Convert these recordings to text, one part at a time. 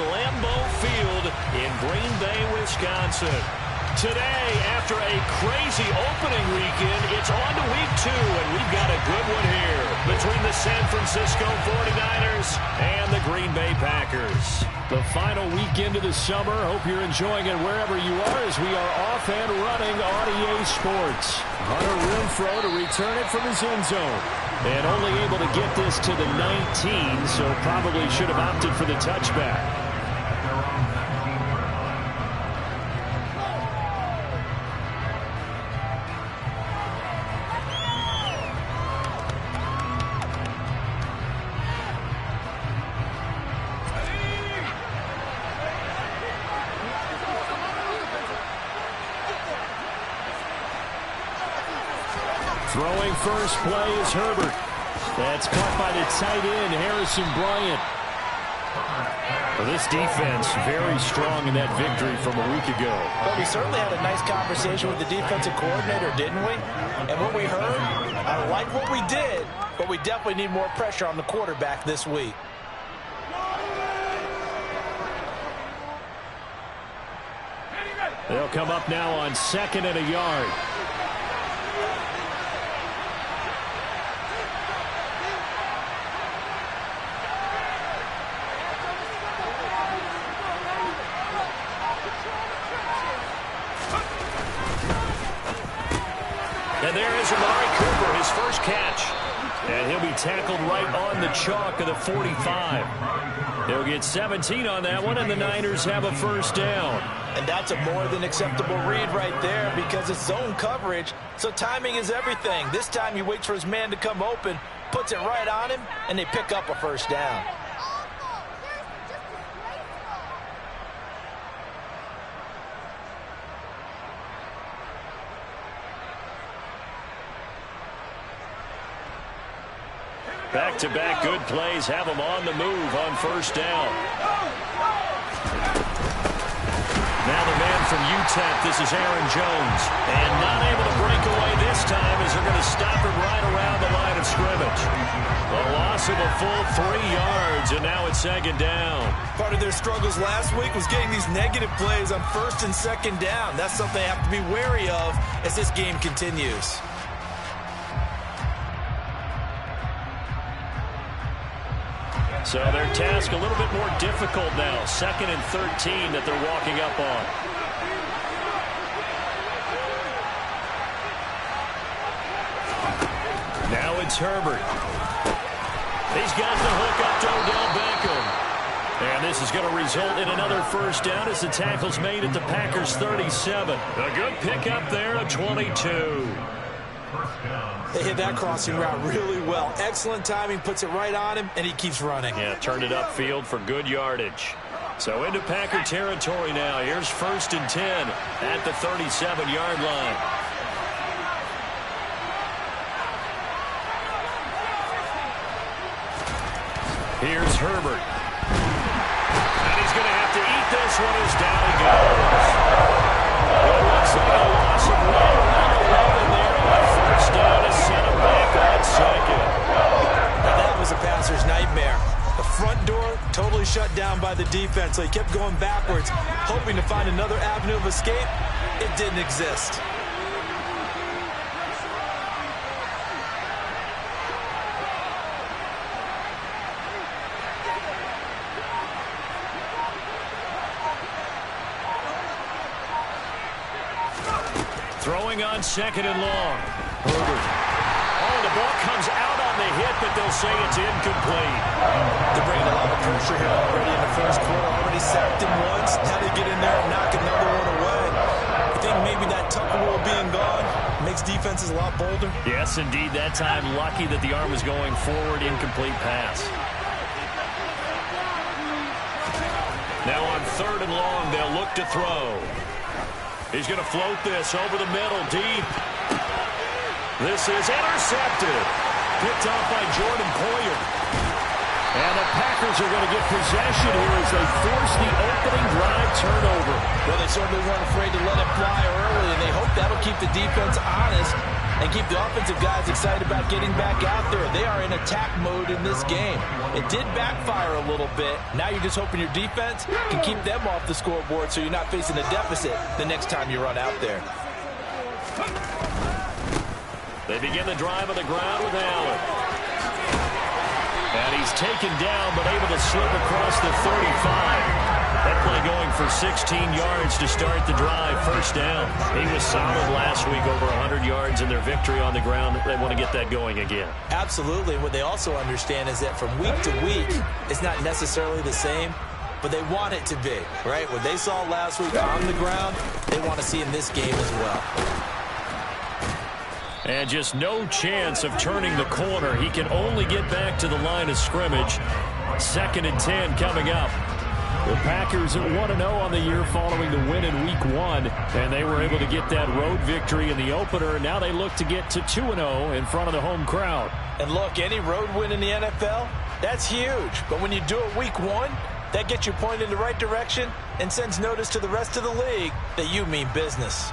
Lambeau Field in Green Bay, Wisconsin. Today, after a crazy opening weekend, it's on to week 2, and we've got a good one here between the San Francisco 49ers and the Green Bay Packers. The final weekend of the summer. Hope you're enjoying it wherever you are as we are off and running on EA Sports. Hunter Renfrow to return it from his end zone. And only able to get this to the 19, so probably should have opted for the touchback. Throwing first play is Herbert. That's caught by the tight end, Harrison Bryant. Well, this defense very strong in that victory from a week ago. But we certainly had a nice conversation with the defensive coordinator, didn't we? And what we heard, I like what we did, but we definitely need more pressure on the quarterback this week. They'll come up now on 2nd and a yard. And there is Amari Cooper, his first catch. And he'll be tackled right on the chalk of the 45. He'll get 17 on that one, and the Niners have a first down. And that's a more than acceptable read right there because it's zone coverage, so timing is everything. This time he waits for his man to come open, puts it right on him, and they pick up a first down. Back-to-back good plays have them on the move on first down. Now the man from UTEP, this is Aaron Jones. And not able to break away this time as they're going to stop him right around the line of scrimmage. A loss of a full 3 yards, and now it's 2nd down. Part of their struggles last week was getting these negative plays on 1st and 2nd down. That's something they have to be wary of as this game continues. So their task a little bit more difficult now. 2nd and 13 that they're walking up on. Now it's Herbert. He's got the hook up to Odell Beckham. And this is going to result in another first down as the tackle's made at the Packers 37. A good pickup there at 22. They hit that crossing route really well. Excellent timing, puts it right on him, and he keeps running. Yeah, turned it upfield for good yardage. So into Packer territory now. Here's 1st and 10 at the 37-yard line. Here's Herbert. And he's going to have to eat this one as down he goes. It looks like a loss of right around 11 there on first down to set him back on 2nd. Now that was a passer's nightmare. The front door totally shut down by the defense, so he kept going backwards, hoping to find another avenue of escape. It didn't exist. Throwing on 2nd and long. Herbert. Oh, the ball comes out on the hit, but they'll say it's incomplete. They're bringing a lot of pressure here already in the first quarter. Already sacked him once. Now they get in there and knock another one away. I think maybe that Tucker rule being gone makes defenses a lot bolder. Yes, indeed. That time, lucky that the arm was going forward. Incomplete pass. Now on 3rd and long, they'll look to throw. He's going to float this over the middle, deep. This is intercepted. Picked off by Jordan Poyer. And the Packers are going to get possession here as they force the opening drive turnover. Well, they certainly weren't afraid to let it fly early, and they hope that'll keep the defense honest. and keep the offensive guys excited about getting back out there. They are in attack mode in this game. It did backfire a little bit. Now you're just hoping your defense can keep them off the scoreboard so you're not facing a deficit the next time you run out there. They begin the drive on the ground with Allen. And he's taken down, but able to slip across the 35. That play going for 16 yards to start the drive. First down. He was solid last week, over 100 yards in their victory on the ground. They want to get that going again. Absolutely. What they also understand is that from week to week, it's not necessarily the same, but they want it to be, right? What they saw last week on the ground, they want to see in this game as well. And just no chance of turning the corner. He can only get back to the line of scrimmage. 2nd and 10 coming up. The Packers at 1-0 on the year following the win in Week 1, and they were able to get that road victory in the opener, and now they look to get to 2-0 in front of the home crowd. And look, any road win in the NFL, that's huge. But when you do it Week 1, that gets you pointed in the right direction and sends notice to the rest of the league that you mean business.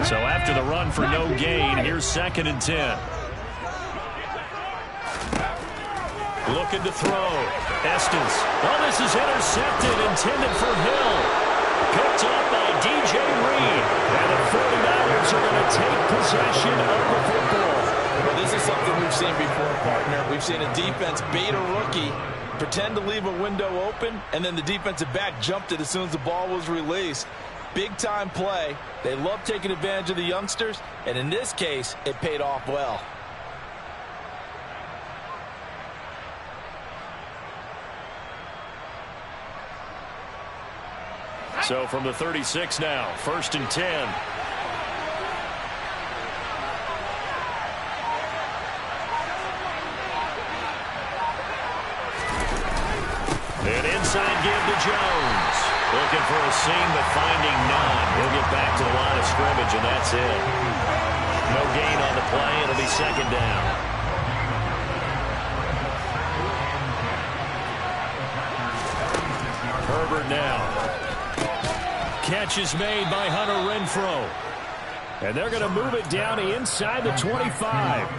So after the run for no gain, here's 2nd and 10. Looking to throw. Estes. Oh, this is intercepted, intended for Hill. Picked up by DJ Reed. And the 49ers are going to take possession of the football. Well, this is something we've seen before, partner. We've seen a defense bait a rookie, pretend to leave a window open, and then the defensive back jumped it as soon as the ball was released. Big-time play. They love taking advantage of the youngsters, and in this case, it paid off well. So from the 36 now, 1st and 10. An inside give to Jones. Looking for a seam, but finding none. He'll get back to the line of scrimmage, and that's it. No gain on the play. It'll be 2nd down. Herbert now. Catch is made by Hunter Renfrow. And they're going to move it down inside the 25.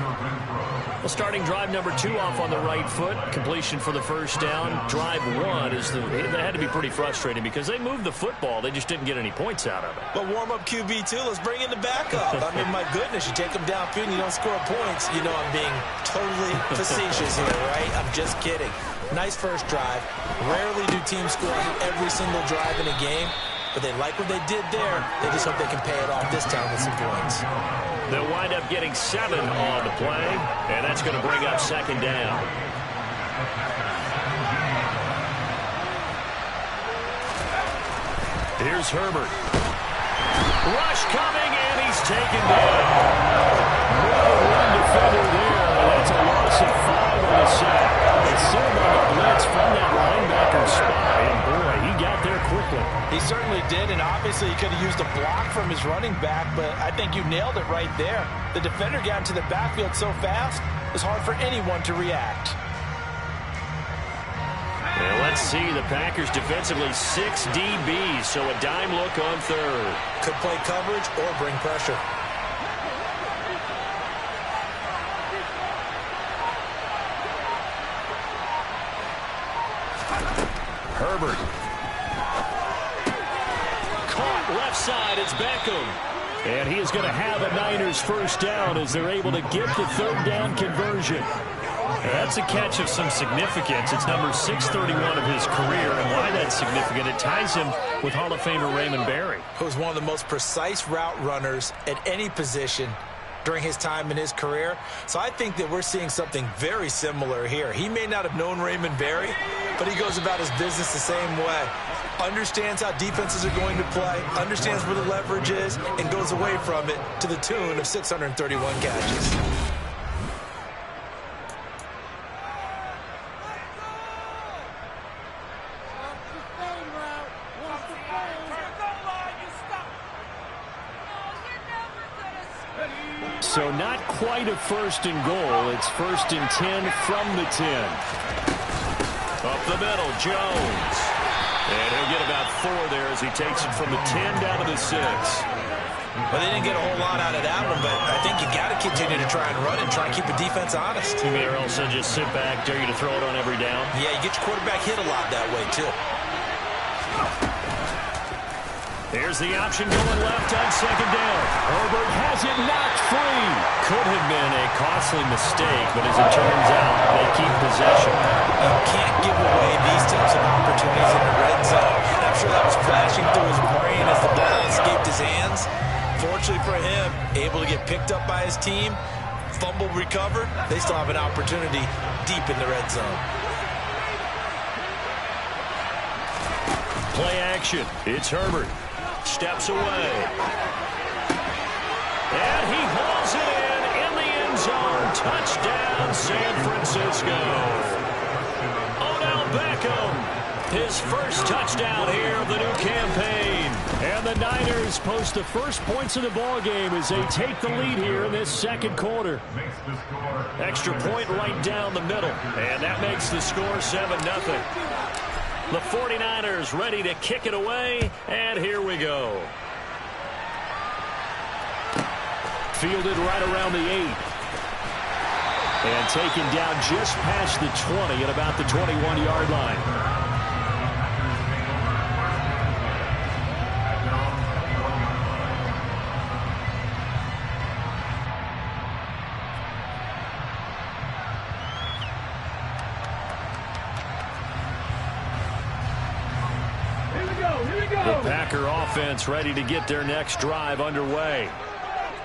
Well, starting drive number 2 off on the right foot. Completion for the first down. Drive 1 is that had to be pretty frustrating because they moved the football. They just didn't get any points out of it. But warm-up QB, too. Let's bring in the backup. I mean, my goodness, you take them downfield and you don't score points. You know I'm being totally facetious here, right? I'm just kidding. Nice first drive. Rarely do teams score on every single drive in a game. But they like what they did there. They just hope they can pay it off this time with some points. They'll wind up getting 7 on the play, and that's going to bring up 2nd down. Here's Herbert. Rush coming, and he's taken down. One defender there. That's a loss of 5 on the sack. They sent him on the blitz from that linebacker spot, and boy, he got there quickly. He certainly did, and obviously he could have used a block from his running back, but I think you nailed it right there. The defender got into the backfield so fast, it's hard for anyone to react. And let's see, the Packers defensively 6 DBs, so a dime look on 3rd. Could play coverage or bring pressure. Herbert. Caught left side, it's Beckham. And he is going to have a Niners first down as they're able to get the 3rd down conversion. That's a catch of some significance. It's number 631 of his career, and why that's significant, it ties him with Hall of Famer Raymond Berry, who was one of the most precise route runners at any position during his time in his career. So I think that we're seeing something very similar here. He may not have known Raymond Berry, but he goes about his business the same way. Understands how defenses are going to play, understands where the leverage is, and goes away from it to the tune of 631 catches. So not quite a first and goal. It's first and 10 from the 10. Up the middle, Jones. And he'll get about 4 there as he takes it from the 10 down to the 6. Well, they didn't get a whole lot out of that one, but I think you got to continue to try and run and try and keep the defense honest. You mean or else they'll just sit back, dare you to throw it on every down? Yeah, you get your quarterback hit a lot that way, too. Here's the option going left on second down. Herbert has it knocked free. Could have been a costly mistake, but as it turns out, they keep possession. You can't give away these types of opportunities in the red zone. I'm sure that was flashing through his brain as the ball escaped his hands. Fortunately for him, able to get picked up by his team, fumble recovered. They still have an opportunity deep in the red zone. Play action. It's Herbert. Steps away. And he hauls it in the end zone. Touchdown, San Francisco. Odell Beckham, his first touchdown here of the new campaign. And the Niners post the first points of the ball game as they take the lead here in this second quarter. Extra point right down the middle. And that makes the score 7-0. The 49ers ready to kick it away, and here we go. Fielded right around the 8. And taken down just past the 20 at about the 21-yard line. The Packer offense ready to get their next drive underway.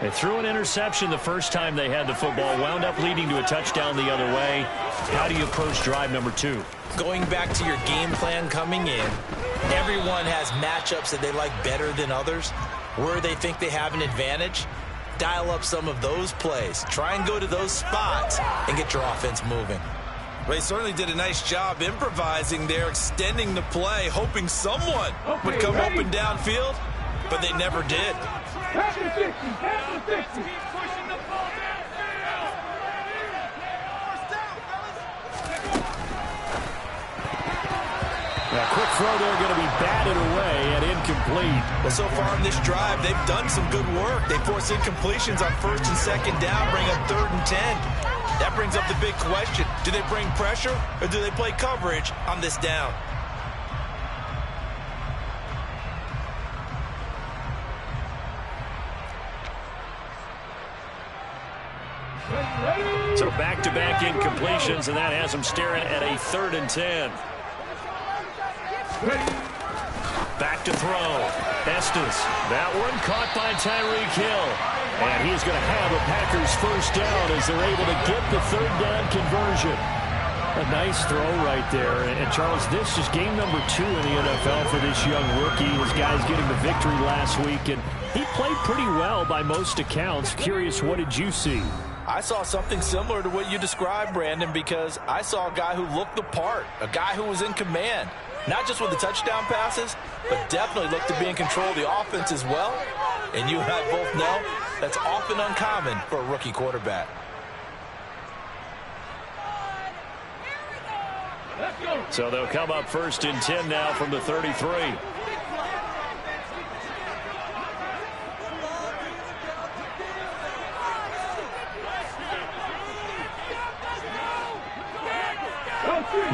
They threw an interception the first time they had the football, wound up leading to a touchdown the other way. How do you approach drive number 2? Going back to your game plan coming in, everyone has matchups that they like better than others. Where they think they have an advantage, dial up some of those plays. Try and go to those spots and get your offense moving. They certainly did a nice job improvising there, extending the play, hoping someone would come open downfield, but they never did. A quick throw there going to be batted away and incomplete. Well, so far in this drive, they've done some good work. They force incompletions on first and second down, bring up 3rd and 10. That brings up the big question. Do they bring pressure or do they play coverage on this down? So back-to-back incompletions, and that has them staring at a 3rd and 10. Back to throw. Estes. That one caught by Tyreek Hill. And he's going to have a Packers first down as they're able to get the 3rd down conversion. A nice throw right there. And Charles, this is game number 2 in the NFL for this young rookie. His guys getting the victory last week, and he played pretty well by most accounts. Curious, what did you see? I saw something similar to what you described, Brandon, because I saw a guy who looked the part, a guy who was in command. Not just with the touchdown passes, but definitely looked to be in control of the offense as well. And you and I both know that's often uncommon for a rookie quarterback. So they'll come up 1st and 10 now from the 33.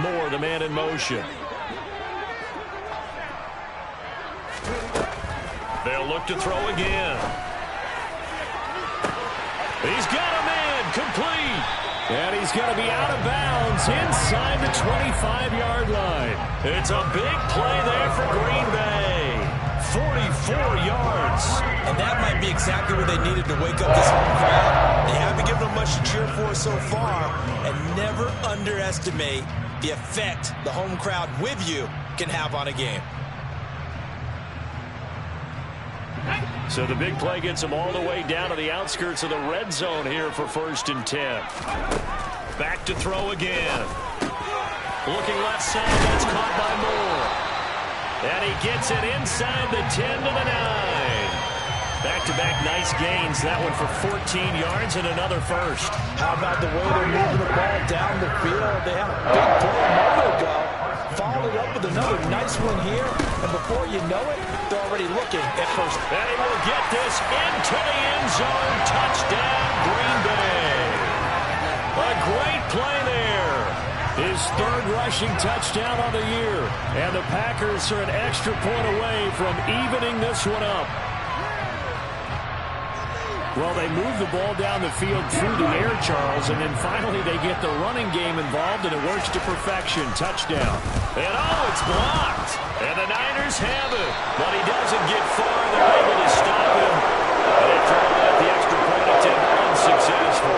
Moore, the man in motion. They'll look to throw again. He's got a man, complete. And he's going to be out of bounds inside the 25-yard line. It's a big play there for Green Bay. 44 yards. And that might be exactly what they needed to wake up this home crowd. They haven't given them much to cheer for so far. And never underestimate the effect the home crowd with you can have on a game. So the big play gets them all the way down to the outskirts of the red zone here for 1st and 10. Back to throw again. Looking left side, that's caught by Moore. And he gets it inside the 10 to the 9. Back back-to-back nice gains. That one for 14 yards and another first. How about the way they're moving the ball down the field? They had a big play a moment ago. Followed up with another nice one here. And before you know it, they're already looking at first. And he will get this into the end zone. Touchdown, Green Bay. A great play there. His third rushing touchdown on the year. And the Packers are an extra point away from evening this one up. Well, they move the ball down the field through the air, Charles, and then finally they get the running game involved, and it works to perfection. Touchdown. And oh, it's blocked. And the Niners have it. But he doesn't get far. They're able to stop him. And after all that, the extra point attempt unsuccessful.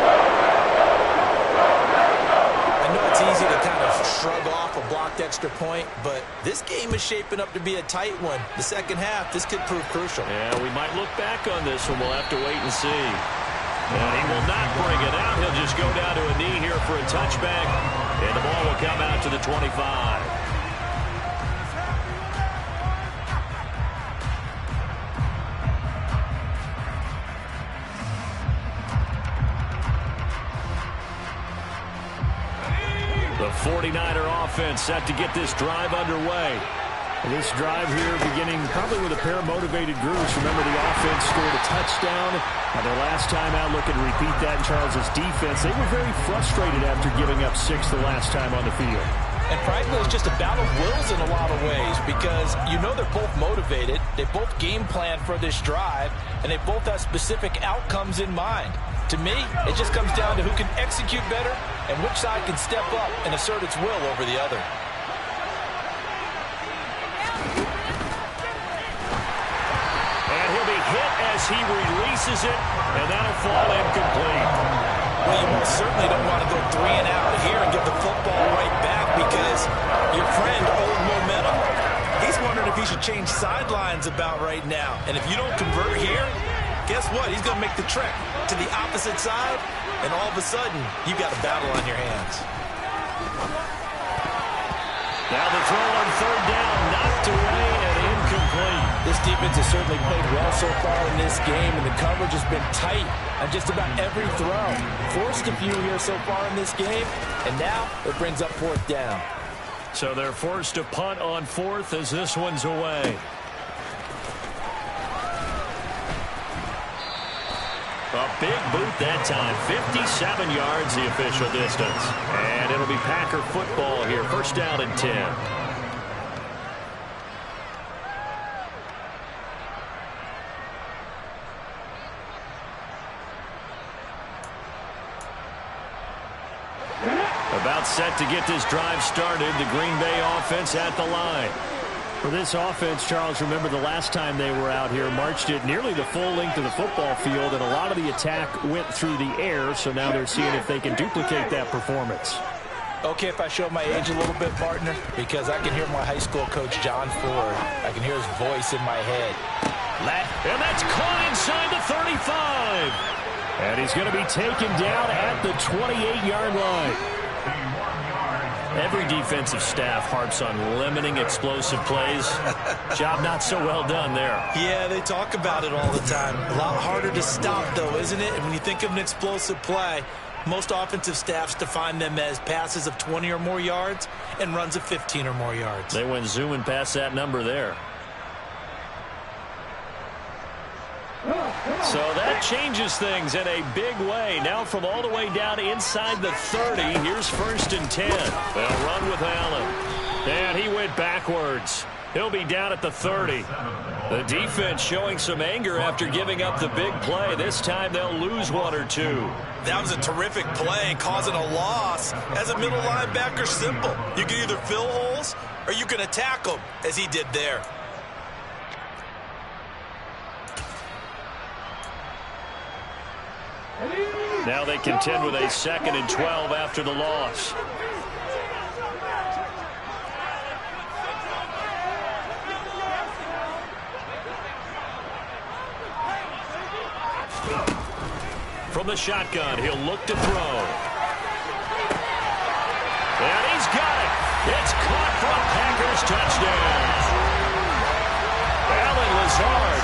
I know it's easy to kind of shrug off a blocked extra point, but this game is shaping up to be a tight one. The second half, this could prove crucial. Yeah, we might look back on this one. We'll have to wait and see. And he will not bring it out. He'll just go down to a knee here for a touchback, and the ball will come out to the 25. The 49er offense set to get this drive underway. This drive here beginning probably with a pair of motivated groups. Remember, the offense scored a touchdown. Their last time out, looking to repeat that in Charles's defense. They were very frustrated after giving up 6 the last time on the field. And frankly, it's just a battle of wills in a lot of ways because you know they're both motivated. They both game plan for this drive, and they both have specific outcomes in mind. To me, it just comes down to who can execute better and which side can step up and assert its will over the other. And he'll be hit as he releases it, and that'll fall incomplete. Well, you most certainly don't want to go 3 and out here and give the football right back because your friend, old momentum, he's wondering if he should change sidelines about right now. And if you don't convert here, guess what? He's going to make the trek to the opposite side, and all of a sudden, you've got a battle on your hands. Now the throw on third down, knocked away and incomplete. This defense has certainly played well so far in this game, and the coverage has been tight on just about every throw. Forced a few here so far in this game, and now it brings up fourth down. So they're forced to punt on fourth as this one's away. A big boot that time. 57 yards the official distance. And it'll be Packer football here. First down and 10. About set to get this drive started. The Green Bay offense at the line. For this offense, Charles, remember the last time they were out here, marched it nearly the full length of the football field, and a lot of the attack went through the air, so now they're seeing if they can duplicate that performance. Okay, if I show my age a little bit, partner, because I can hear my high school coach, John Ford. I can hear his voice in my head. And that's caught inside the 35. And he's going to be taken down at the 28-yard line. Every defensive staff harps on limiting explosive plays. Job not so well done there. Yeah, they talk about it all the time. A lot harder to stop, though, isn't it? And when you think of an explosive play, most offensive staffs define them as passes of 20 or more yards and runs of 15 or more yards. They went zooming past that number there. So that changes things in a big way. Now from all the way down inside the 30, here's first and 10. They'll run with Allen. And he went backwards. He'll be down at the 30. The defense showing some anger after giving up the big play. This time they'll lose 1 or 2. That was a terrific play, causing a loss. As a middle linebacker, simple. You can either fill holes or you can attack them, as he did there. Now they contend with a 2nd and 12 after the loss. From the shotgun, he'll look to throw. And he's got it. It's caught for a Packers touchdown. Allen Lazard,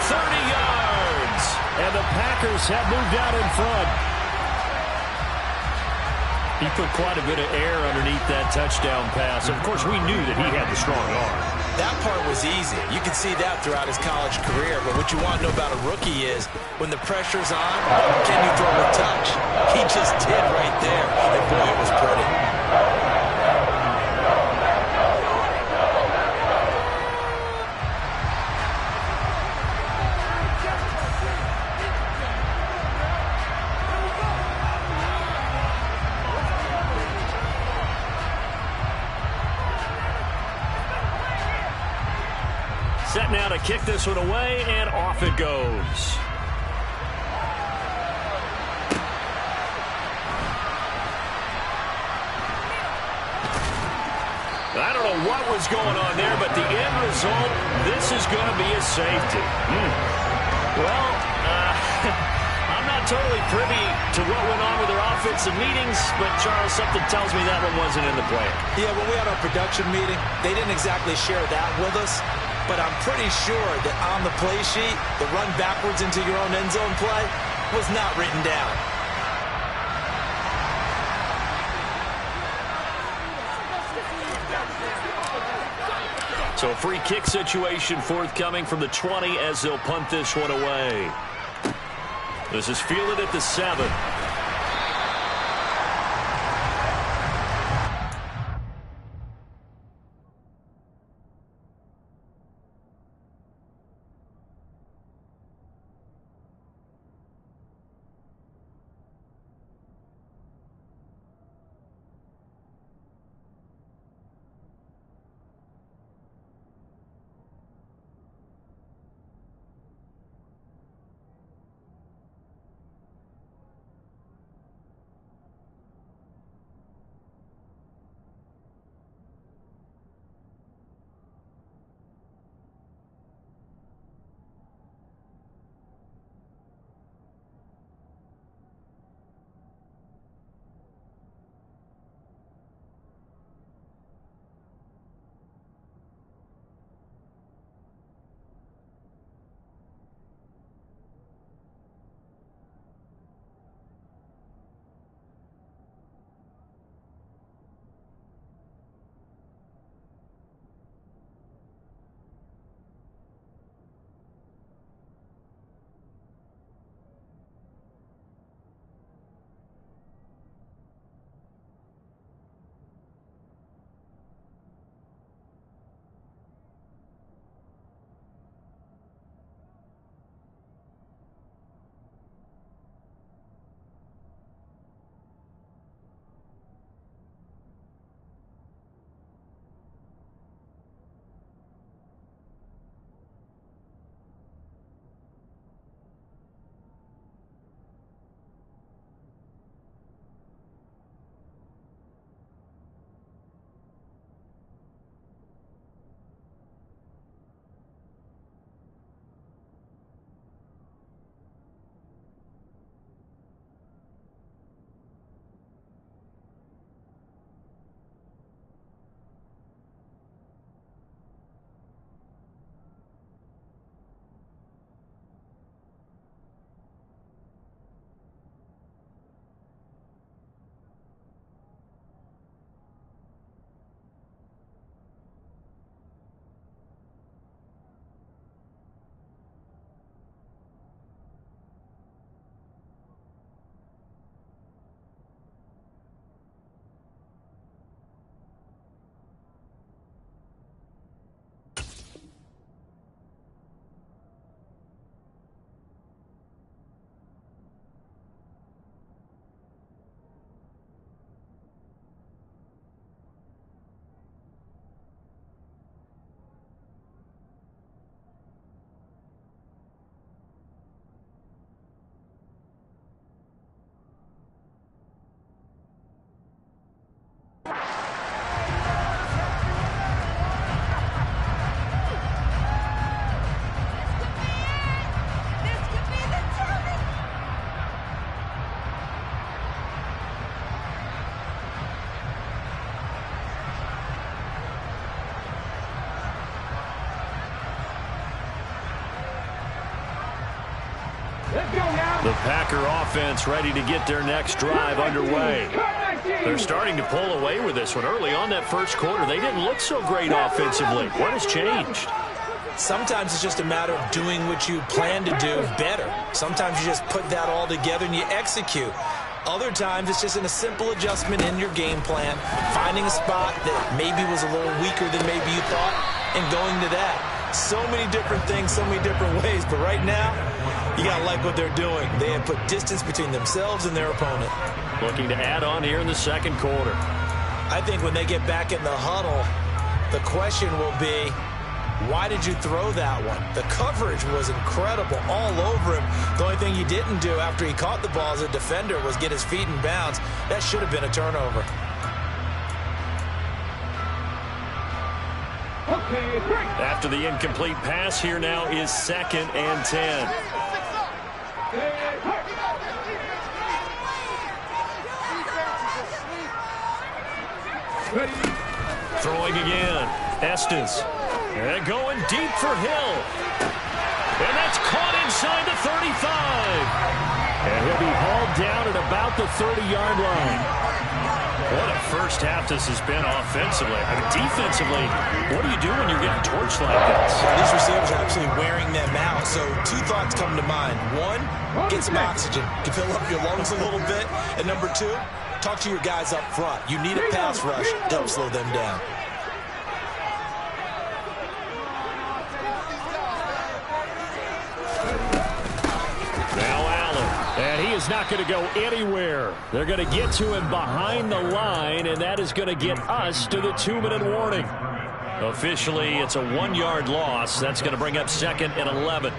30 yards. Packers have moved out in front. He put quite a bit of air underneath that touchdown pass. Of course, we knew that he had the strong arm. That part was easy. You can see that throughout his college career. But what you want to know about a rookie is when the pressure's on, can you throw a touch? He just did right there. And boy, it was pretty. Set now to kick this one away, and off it goes. I don't know what was going on there, but the end result, this is going to be a safety. Well, I'm not totally privy to what went on with their offensive meetings, but Charles, something tells me that one wasn't in the plan. Yeah, when we had our production meeting, they didn't exactly share that with us. But I'm pretty sure that on the play sheet, the run backwards into your own end zone play was not written down. So a free kick situation forthcoming from the 20 as they'll punt this one away. This is fielded at the 7. The Packer offense ready to get their next drive underway. They're starting to pull away with this one. Early on that first quarter, they didn't look so great offensively. What has changed? Sometimes it's just a matter of doing what you plan to do better. Sometimes you just put that all together and you execute. Other times it's just in a simple adjustment in your game plan, finding a spot that maybe was a little weaker than maybe you thought, and going to that. So many different things, so many different ways, but right now, you got to like what they're doing. They have put distance between themselves and their opponent. Looking to add on here in the second quarter. I think when they get back in the huddle, the question will be, why did you throw that one? The coverage was incredible all over him. The only thing he didn't do after he caught the ball as a defender was get his feet in bounds. That should have been a turnover. After the incomplete pass, here now is 2nd and 10. Throwing again. Estes. And going deep for Hill. And that's caught inside the 35. And he'll be hauled down at about the 30-yard line. What a first half this has been offensively. I mean, defensively, what do you do when you're getting torched like this? These receivers are absolutely wearing them out. So 2 thoughts come to mind. 1, get some oxygen. You can fill up your lungs a little bit. And number 2, talk to your guys up front. You need a pass rush to help slow them down. And he is not going to go anywhere. They're going to get to him behind the line, and that is going to get us to the 2-minute warning. Officially, it's a 1-yard loss. That's going to bring up 2nd and 11.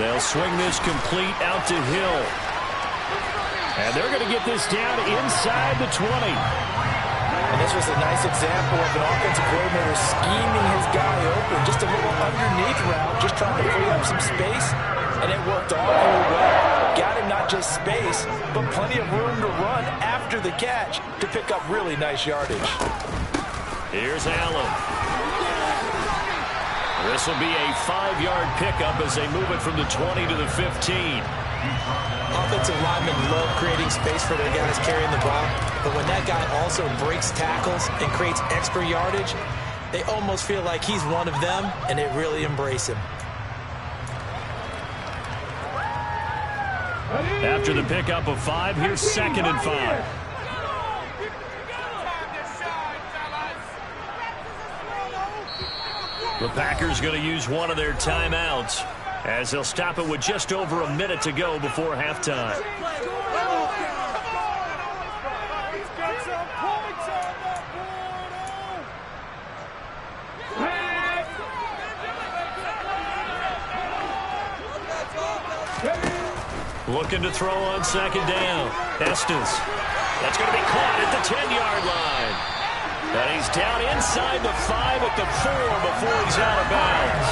They'll swing this complete out to Hill. And they're going to get this down inside the 20. And this was a nice example of an offensive coordinator scheming his guy open. Just a little underneath route, just trying to free up some space. And it worked all really well. Got him not just space, but plenty of room to run after the catch to pick up really nice yardage. Here's Allen. This will be a 5-yard pickup as they move it from the 20 to the 15. Offensive linemen love creating space for their guys carrying the ball, but when that guy also breaks tackles and creates extra yardage, they almost feel like he's one of them, and they really embrace him. After the pickup of 5, here's 2nd and 5. The Packers going to use one of their timeouts as they'll stop it with just over a minute to go before halftime. Looking to throw on 2nd down. Estes. That's going to be caught at the 10-yard line. And he's down inside the 5 at the 4 before he's out of bounds.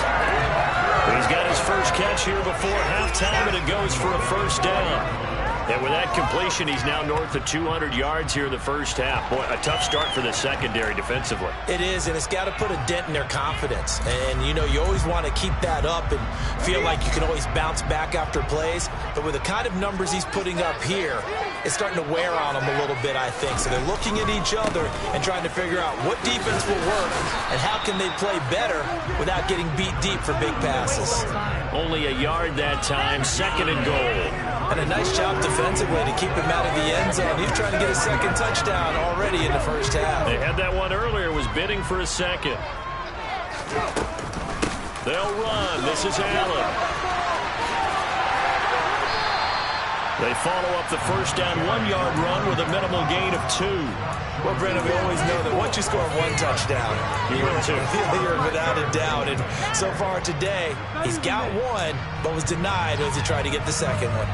He's got his first catch here before halftime, and it goes for a first down. And with that completion, he's now north of 200 yards here in the first half. Boy, a tough start for the secondary defensively. It is, and it's got to put a dent in their confidence. And, you know, you always want to keep that up and feel like you can always bounce back after plays. But with the kind of numbers he's putting up here, it's starting to wear on them a little bit, I think. So they're looking at each other and trying to figure out what defense will work and how can they play better without getting beat deep for big passes. Only a yard that time, 2nd and goal. And a nice job defensively to keep him out of the end zone. He's trying to get a second touchdown already in the first half. They had that one earlier, was bidding for a second. They'll run. This is Allen. They follow up the first down 1-yard run with a minimal gain of 2. Well, Brendan, we always know that once you score 1 touchdown, you're without a doubt. And so far today, he's got 1, but was denied as he tried to get the second one.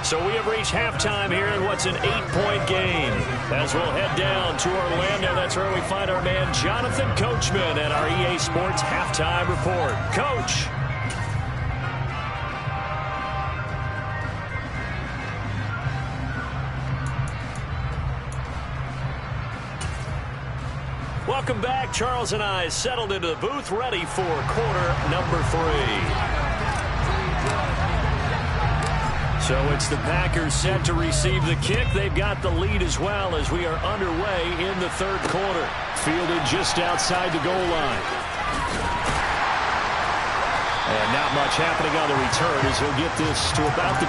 So we have reached halftime here in what's an 8-point game. As we'll head down to Orlando, that's where we find our man Jonathan Coachman at our EA Sports Halftime Report. Coach. Welcome back. Charles and I settled into the booth, ready for quarter number 3. So it's the Packers set to receive the kick. They've got the lead as well as we are underway in the third quarter. Fielded just outside the goal line. And not much happening on the return as he'll get this to about the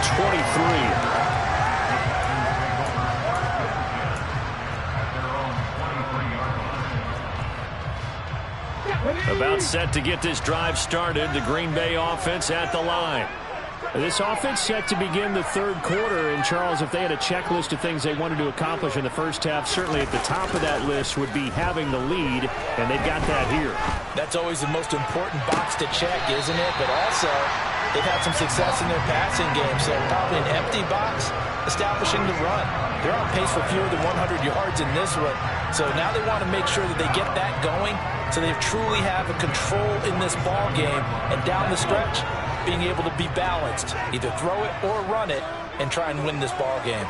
23. About set to get this drive started. The Green Bay offense at the line. This offense set to begin the third quarter. And, Charles, if they had a checklist of things they wanted to accomplish in the first half, certainly at the top of that list would be having the lead, and they've got that here. That's always the most important box to check, isn't it? But also, they've had some success in their passing game, so probably an empty box, establishing the run. They're on pace for fewer than 100 yards in this one, so now they want to make sure that they get that going so they truly have a control in this ball game, and down the stretch, being able to be balanced, either throw it or run it, and try and win this ball game.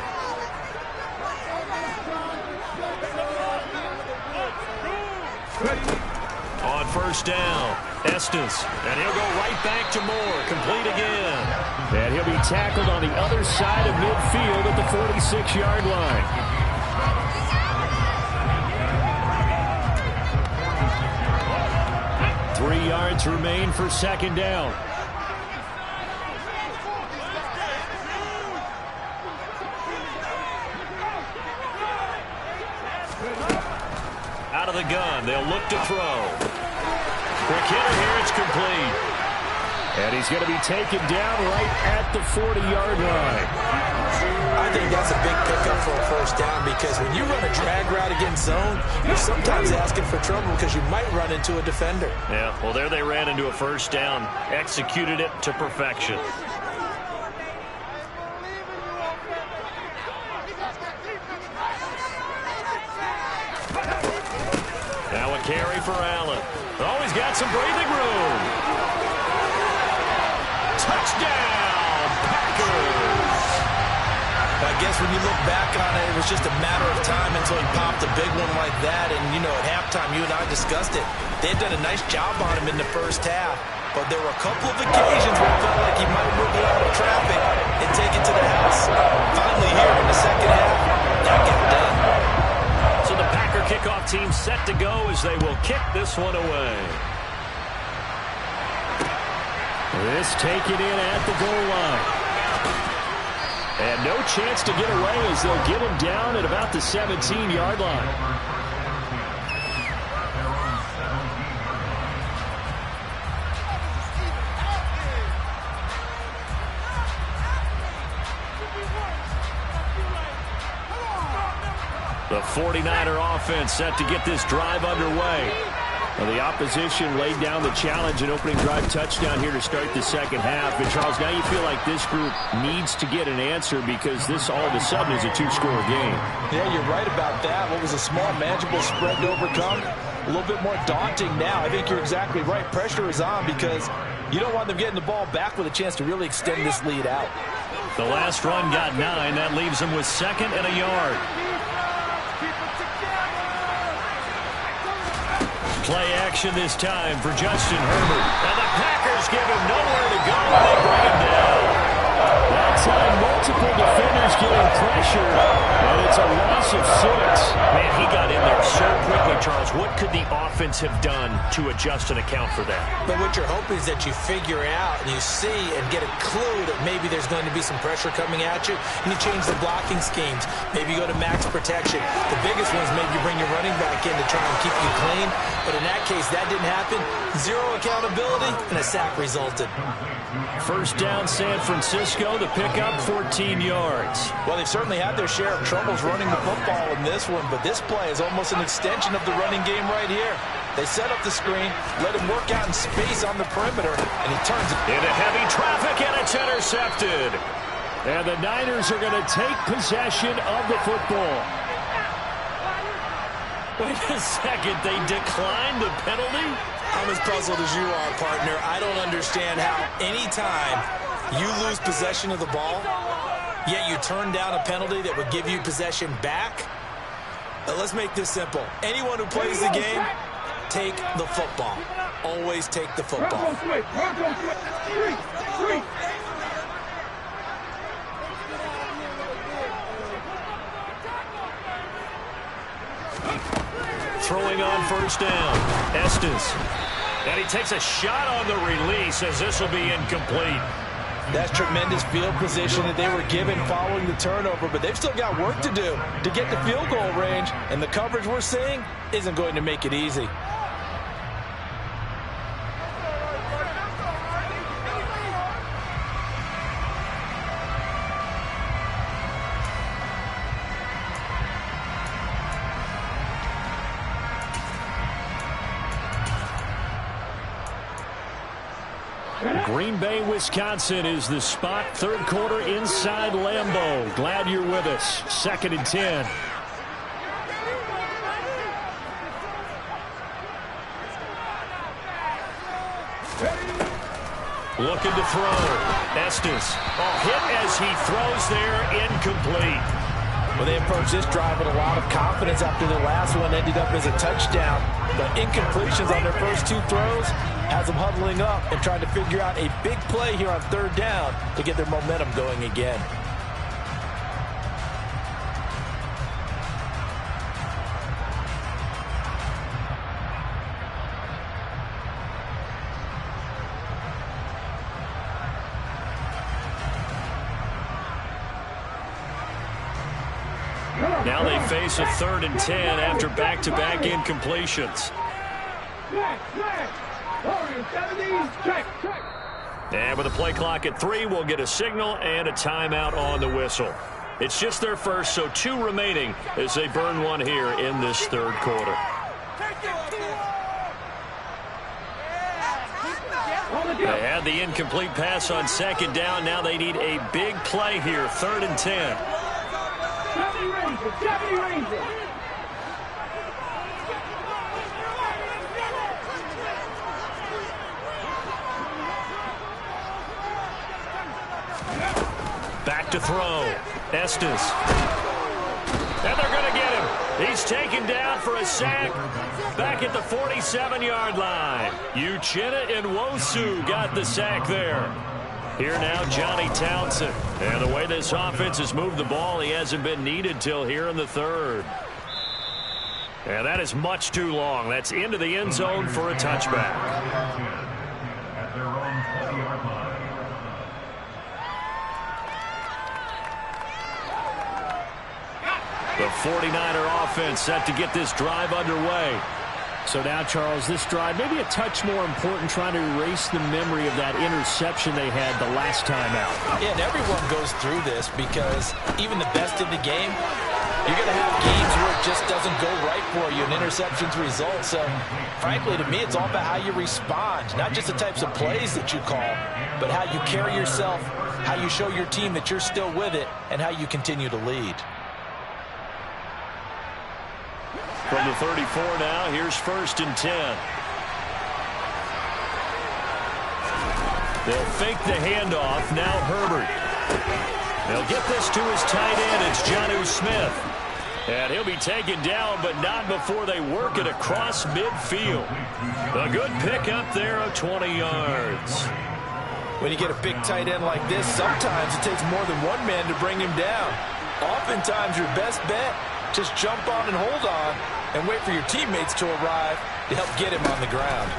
On first down, Estes, and he'll go right back to Moore, complete again. And he'll be tackled on the other side of midfield at the 46-yard line. Three yards remain for second down. Out of the gun, they'll look to throw. Quick hitter here, it's complete. And he's going to be taken down right at the 40-yard line. I think that's a big pickup for a first down because when you run a drag route against zone, you're sometimes asking for trouble because you might run into a defender. Yeah, well, there they ran into a first down, executed it to perfection. Now a carry for Allen. Oh, he's got some breathing room. Touchdown, Packers. I guess when you look back on it, it was just a matter of time until he popped a big one like that. And, you know, at halftime, you and I discussed it. They had done a nice job on him in the first half. But there were a couple of occasions where it felt like he might move out of traffic and take it to the house. Finally here in the second half, that got done. So the Packer kickoff team set to go as they will kick this one away. This taken in at the goal line. And no chance to get away as they'll get him down at about the 17-yard line. The 49er offense set to get this drive underway. Well, the opposition laid down the challenge and opening drive touchdown here to start the second half. And, Charles, now you feel like this group needs to get an answer because this all of a sudden is a two-score game. Yeah, you're right about that. What was a small, manageable spread to overcome? A little bit more daunting now. I think you're exactly right. Pressure is on because you don't want them getting the ball back with a chance to really extend this lead out. The last run got 9. That leaves them with second and a yard. Play action this time for Justin Herbert. And the Packers give him nowhere to go, and they bring him down. That time, multiple defenders getting pressure, and it's a loss of 6. Man, he got in there so quickly, Charles. What could the offense defense have done to adjust and account for that? But what you're hoping is that you figure out and you see and get a clue that maybe there's going to be some pressure coming at you, and you change the blocking schemes. Maybe you go to max protection. The biggest one is maybe you bring your running back in to try and keep you clean. But in that case, that didn't happen. Zero accountability, and a sack resulted. First down, San Francisco. The pickup, 14 yards. Well, they've certainly had their share of troubles running the football in this one, but this play is almost an extension of the running game right here. They set up the screen, let him work out in space on the perimeter, and he turns it into heavy traffic, and it's intercepted. And the Niners are going to take possession of the football. Wait a second, they declined the penalty? I'm as puzzled as you are, partner. I don't understand how any time you lose possession of the ball, yet you turn down a penalty that would give you possession back. Let's make this simple. Anyone who plays the game, take the football. Always take the football. Throwing on first down, Estes. And he takes a shot on the release as this will be incomplete. That's tremendous field position that they were given following the turnover, but they've still got work to do to get the field goal range, and the coverage we're seeing isn't going to make it easy. Green Bay, Wisconsin is the spot. Third quarter inside Lambeau. Glad you're with us. 2nd and 10. Looking to throw. Estes. Hit as he throws there. Incomplete. Well, they approached this drive with a lot of confidence after their last one ended up as a touchdown. But incompletions on their first two throws has them huddling up and trying to figure out a big play here on third down to get their momentum going again. Now they face a 3rd and 10 after back-to-back incompletions. And with the play clock at 3, we'll get a signal and a timeout on the whistle. It's just their first, so 2 remaining as they burn one here in this third quarter. They had the incomplete pass on 2nd down. Now they need a big play here, 3rd and 10. Back to throw. Estes. And they're going to get him. He's taken down for a sack back at the 47-yard line. Uchenna and Nwosu got the sack there. Here now, Johnny Townsend. And the way this offense has moved the ball, he hasn't been needed till here in the 3rd. And that is much too long. That's into the end zone for a touchback. The 49er offense set to get this drive underway. So now, Charles, this drive maybe a touch more important, trying to erase the memory of that interception they had the last time out. Yeah, and everyone goes through this because even the best in the game, you're going to have games where it just doesn't go right for you and interceptions result. So, frankly, to me, it's all about how you respond, not just the types of plays that you call, but how you carry yourself, how you show your team that you're still with it, and how you continue to lead. From the 34 now, here's 1st and 10. They'll fake the handoff. Now Herbert. They'll get this to his tight end. It's Jonnu Smith. And he'll be taken down, but not before they work it across midfield. A good pickup there of 20 yards. When you get a big tight end like this, sometimes it takes more than one man to bring him down. Oftentimes, your best bet, just jump on and hold on and wait for your teammates to arrive to help get him on the ground.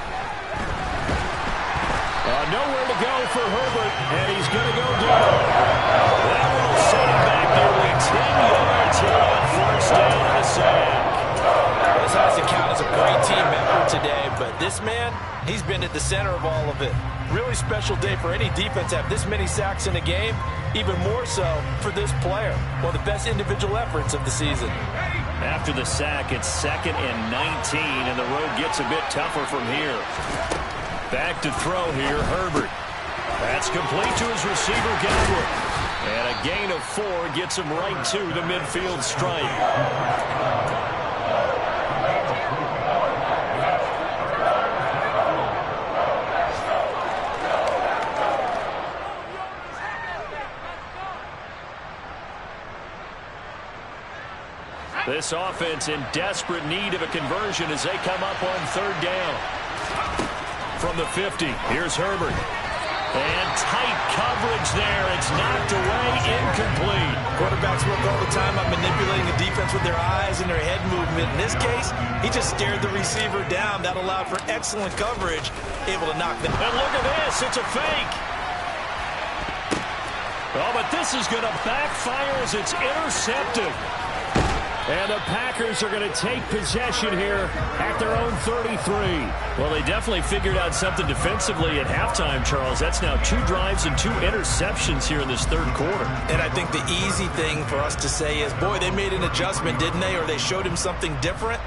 Nowhere to go for Herbert, and he's going to go down. That will set him back nearly 10 yards here on first down and a sack. This has to count as a great team effort today, but this man, he's been at the center of all of it. Really special day for any defense to have this many sacks in a game, even more so for this player. One of the best individual efforts of the season. After the sack, it's 2nd and 19, and the road gets a bit tougher from here. Back to throw here, Herbert. That's complete to his receiver, Godwin. And a gain of 4 gets him right to the midfield stripe. This offense in desperate need of a conversion as they come up on 3rd down. From the 50, here's Herbert. And tight coverage there. It's knocked away, incomplete. Quarterbacks work all the time on manipulating the defense with their eyes and their head movement. In this case, he just stared the receiver down. That allowed for excellent coverage, able to knock them. And look at this. It's a fake. Oh, but this is going to backfire as it's intercepted. And the Packers are going to take possession here at their own 33. Well, they definitely figured out something defensively at halftime, Charles. That's now 2 drives and 2 interceptions here in this 3rd quarter. And I think the easy thing for us to say is, boy, they made an adjustment, didn't they? Or they showed him something different.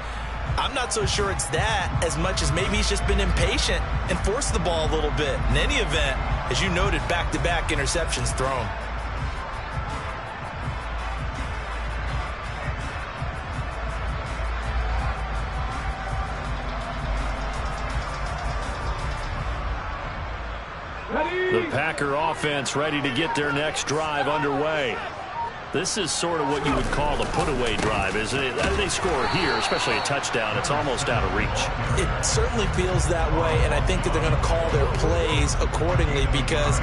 I'm not so sure it's that as much as maybe he's just been impatient and forced the ball a little bit. In any event, as you noted, back-to-back interceptions thrown. The Packer offense ready to get their next drive underway. This is sort of what you would call a put-away drive, isn't it? As they score here, especially a touchdown, it's almost out of reach. It certainly feels that way, and I think that they're going to call their plays accordingly because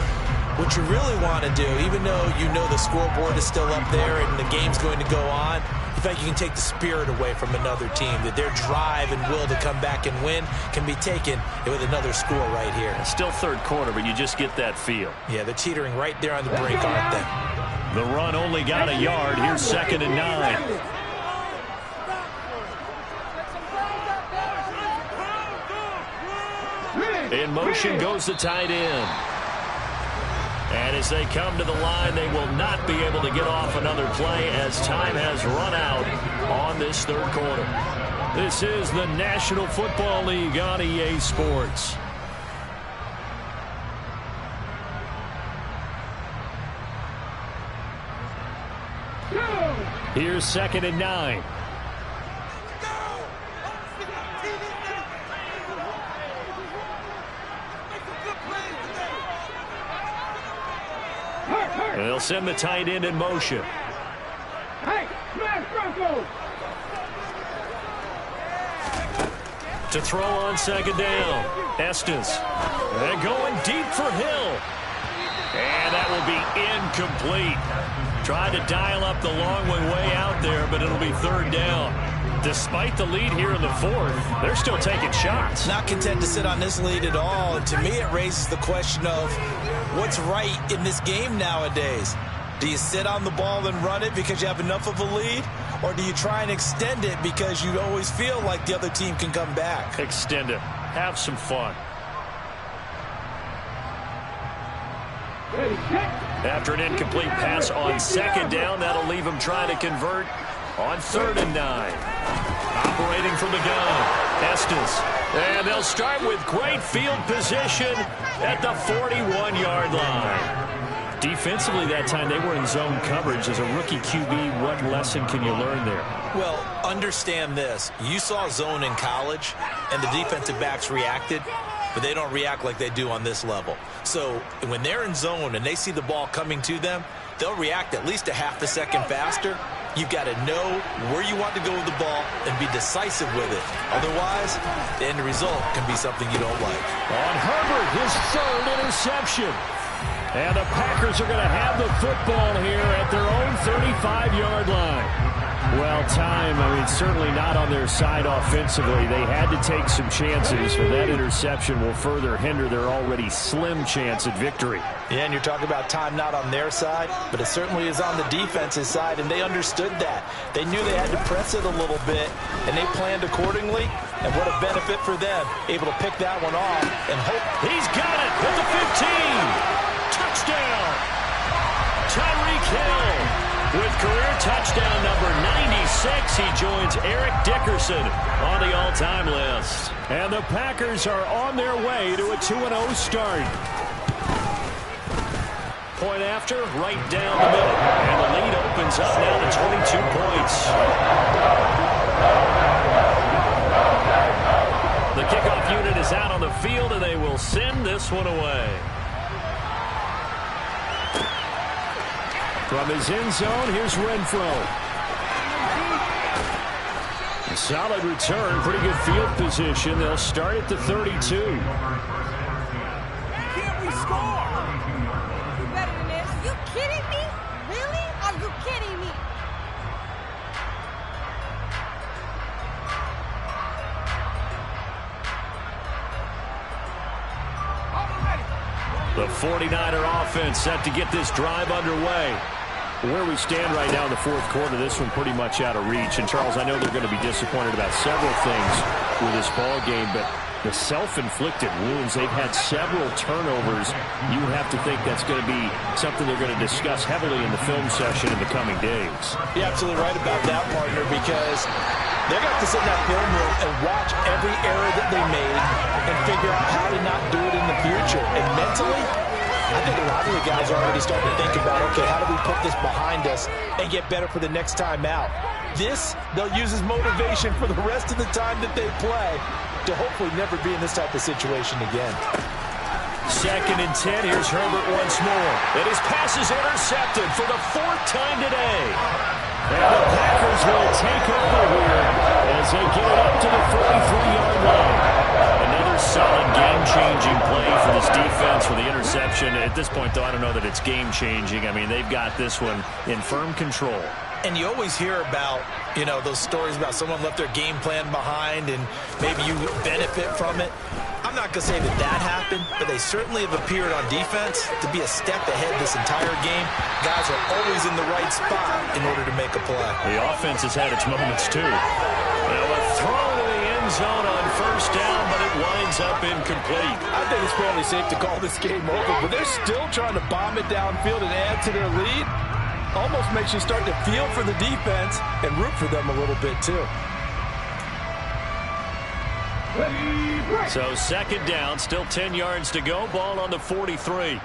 what you really want to do, even though you know the scoreboard is still up there and the game's going to go on, in fact, you can take the spirit away from another team, that their drive and will to come back and win can be taken with another score right here. Still 3rd quarter, but you just get that feel. Yeah, they're teetering right there on the brink, aren't they? The run only got a yard. Here's 2nd and 9. In motion goes the tight end. And as they come to the line, they will not be able to get off another play as time has run out on this 3rd quarter. This is the National Football League on EA Sports. Here's 2nd and 9. And they'll send the tight end in motion. Hey, smash Bronco! To throw on 2nd down. Estes. And going deep for Hill. And that will be incomplete. Tried to dial up the long one way out there, but it'll be 3rd down. Despite the lead here in the 4th, they're still taking shots. Not content to sit on this lead at all. And to me, it raises the question of what's right in this game nowadays. Do you sit on the ball and run it because you have enough of a lead? Or do you try and extend it because you always feel like the other team can come back? Extend it. Have some fun. After an incomplete pass on 2nd down, that'll leave him trying to convert on 3rd and 9. Operating from the gun, Estes. And they'll start with great field position at the 41-yard line. Defensively that time, they were in zone coverage. As a rookie QB, what lesson can you learn there? Well, understand this. You saw zone in college, and the defensive backs reacted, but they don't react like they do on this level. So when they're in zone and they see the ball coming to them, they'll react at least a half a second faster. You've got to know where you want to go with the ball and be decisive with it. Otherwise, the end result can be something you don't like. On Herbert, his 3rd interception. And the Packers are going to have the football here at their own 35-yard line. Well, time, certainly not on their side offensively. They had to take some chances, but that interception will further hinder their already slim chance at victory. Yeah, and you're talking about time not on their side, but it certainly is on the defense's side, and they understood that. They knew they had to press it a little bit, and they planned accordingly, and what a benefit for them, able to pick that one off and hope. He's got it at the 15. Touchdown. Tyreek Hill. With career touchdown number 96, he joins Eric Dickerson on the all-time list. And the Packers are on their way to a 2-0 start. Point after, right down the middle. And the lead opens up now to 22 points. The kickoff unit is out on the field, and they will send this one away. From his end zone, here's Renfro. A solid return, pretty good field position. They'll start at the 32. Can't we score? You better than this. Are you kidding me? Really? Are you kidding me? The 49er offense set to get this drive underway. Where we stand right now in the fourth quarter, this one pretty much out of reach. And, Charles, I know they're going to be disappointed about several things with this ball game, but the self-inflicted wounds, they've had several turnovers. You have to think that's going to be something they're going to discuss heavily in the film session in the coming days. You're absolutely right about that, partner, because they're going to have to sit in that film room and watch every error that they made and figure out how to not do it in the future. And mentally, I think a lot of the guys are already starting to think about, okay, how do we put this behind us and get better for the next time out? This, they'll use as motivation for the rest of the time that they play to hopefully never be in this type of situation again. 2nd and 10. Here's Herbert once more. And his pass is intercepted for the 4th time today. And the Packers will take over here as they get it up to the 43-yard line. Another solid game-changing play for this defense for the interception. At this point, though, I don't know that it's game-changing. They've got this one in firm control. And you always hear about, those stories about someone left their game plan behind and maybe you benefit from it. I'm not going to say that happened, but they certainly have appeared on defense to be a step ahead this entire game. Guys are always in the right spot in order to make a play. The offense has had its moments, too. Now a throw to the end zone on 1st down, but it winds up incomplete. I think it's fairly safe to call this game over, but they're still trying to bomb it downfield and add to their lead. Almost makes you start to feel for the defense and root for them a little bit, too. So 2nd down, still 10 yards to go. Ball on the 43.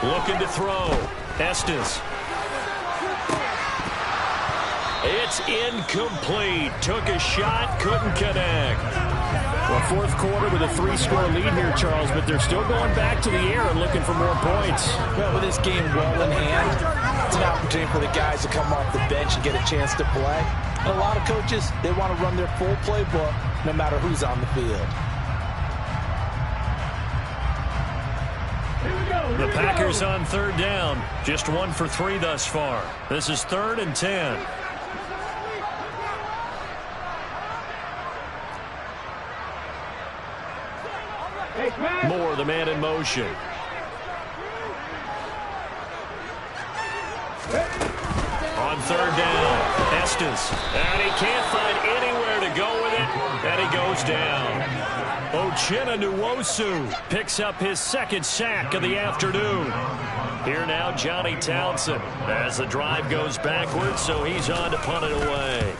Looking to throw. Estes. It's incomplete. Took a shot, couldn't connect. Well, 4th quarter with a 3-score lead here, Charles, but they're still going back to the air and looking for more points. Well, with this game well in hand, it's an opportunity for the guys to come off the bench and get a chance to play. And a lot of coaches, they want to run their full playbook no matter who's on the field. The Packers on 3rd down. Just 1 for 3 thus far. This is 3rd and 10. Moore, the man in motion. On 3rd down, Estes. And he can't find anywhere to go with it, and he goes down. Uchenna Nwosu picks up his 2nd sack of the afternoon. Here now, Johnny Townsend, as the drive goes backwards, so he's on to punt it away.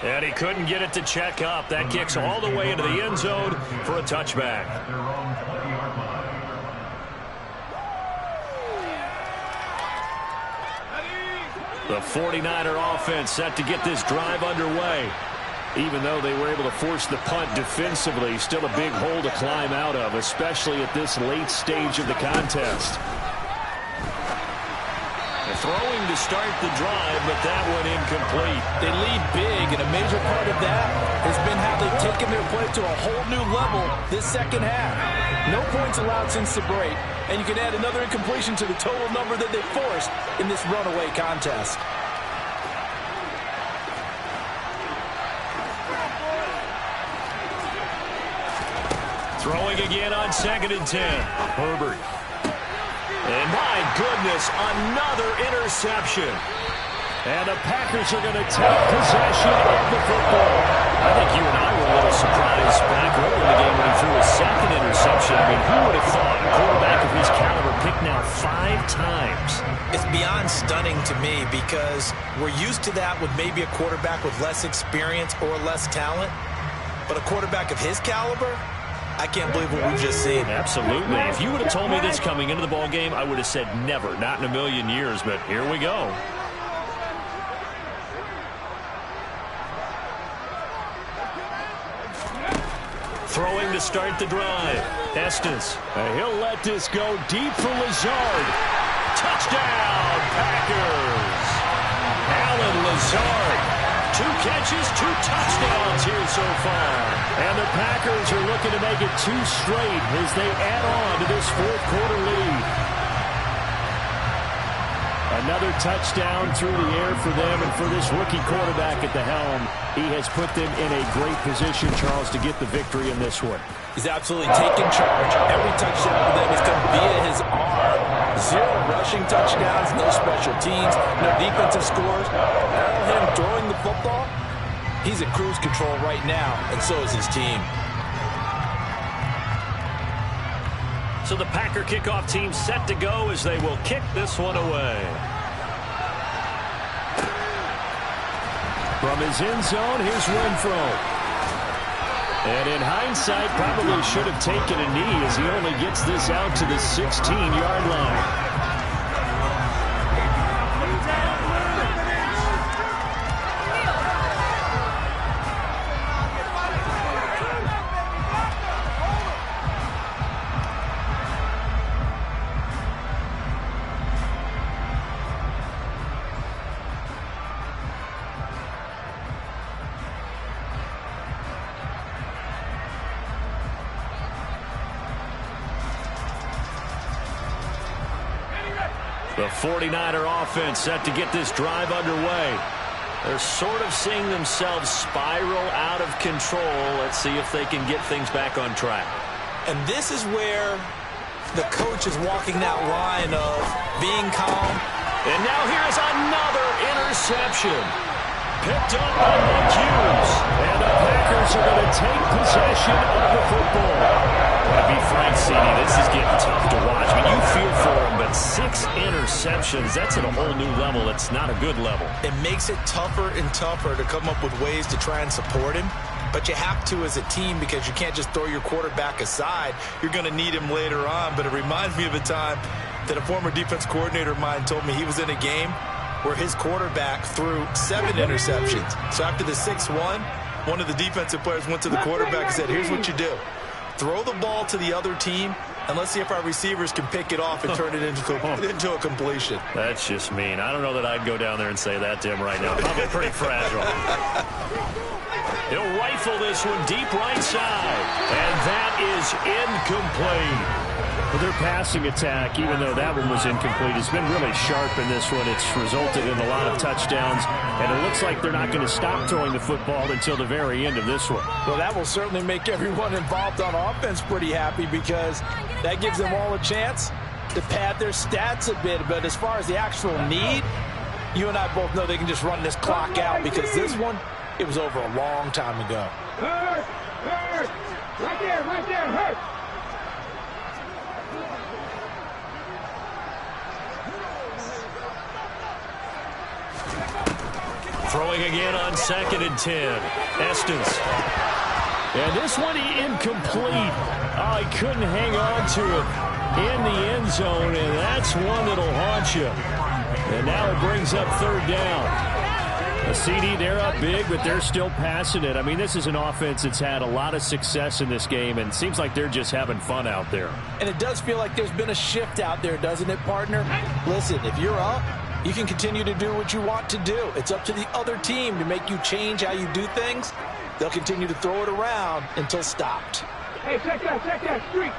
And he couldn't get it to check up. That kicks all the way into the end zone for a touchback. The 49er offense set to get this drive underway. Even though they were able to force the punt defensively, still a big hole to climb out of, especially at this late stage of the contest. throwing to start the drive, but that one incomplete. They lead big, and a major part of that has been how they've taken their play to a whole new level this second half. No points allowed since the break, and you can add another incompletion to the total number that they forced in this runaway contest. Throwing again on 2nd and 10. Herbert. And my goodness, another interception. And the Packers are going to take possession of the football. I think you and I were a little surprised back early in the game when he threw his 2nd interception. I mean, who would have thought a quarterback of his caliber picked now 5 times? It's beyond stunning to me because we're used to that with maybe a quarterback with less experience or less talent. But a quarterback of his caliber, I can't believe what we've just seen. Absolutely. If you would have told me this coming into the ball game, I would have said never, not in a million years, but here we go. Throwing to start the drive. Estes. He'll let this go deep for Lazard. Touchdown, Packers. Allen Lazard. 2 catches, 2 touchdowns here so far. And the Packers are looking to make it 2 straight as they add on to this 4th quarter lead. Another touchdown through the air for them, and for this rookie quarterback at the helm, he has put them in a great position, Charles, to get the victory in this one. He's absolutely taken charge. Every touchdown for them has come via his arm. 0 rushing touchdowns, no special teams, no defensive scores. All him throwing the football. He's at cruise control right now, and so is his team. So the Packer kickoff team set to go as they will kick this one away. From his end zone, here's Renfro. And in hindsight, probably should have taken a knee as he only gets this out to the 16-yard line. The 49er offense set to get this drive underway. They're sort of seeing themselves spiral out of control. Let's see if they can get things back on track. And this is where the coach is walking that line of being calm. And now here's another interception. Picked up by Nick Hughes. And the Packers are going to take possession of the football. To be frank, CD, this is getting tough to watch. I mean, you feel for him, but 6 interceptions, that's at a whole new level. It's not a good level. It makes it tougher and tougher to come up with ways to try and support him. But you have to as a team because you can't just throw your quarterback aside. You're going to need him later on. But it reminds me of a time that a former defense coordinator of mine told me he was in a game where his quarterback threw 7 interceptions. So after the 6-1, one of the defensive players went to the quarterback and said, here's what you do. Throw the ball to the other team, and let's see if our receivers can pick it off and turn it into a completion. That's just mean. I don't know that I'd go down there and say that to him right now. Probably pretty fragile. He'll rifle this one deep right side, and that is incomplete. Well, their passing attack, even though that one was incomplete, has been really sharp in this one. It's resulted in a lot of touchdowns, and it looks like they're not going to stop throwing the football until the very end of this one. Well, that will certainly make everyone involved on offense pretty happy because that gives them all a chance to pad their stats a bit. But as far as the actual need, you and I both know they can just run this clock out because this one, it was over a long time ago. Hurt! Right there, hurt! Throwing again on 2nd and 10. Estes. And this one incomplete. Oh, he couldn't hang on to it in the end zone, and that's one that'll haunt you. And now it brings up 3rd down. A CD, they're up big, but they're still passing it. I mean, this is an offense that's had a lot of success in this game, and it seems like they're just having fun out there. And it does feel like there's been a shift out there, doesn't it, partner? Listen, if you're up, You can continue to do what you want to do. It's up to the other team to make you change how you do things. They'll continue to throw it around until stopped. Hey, check that. Street.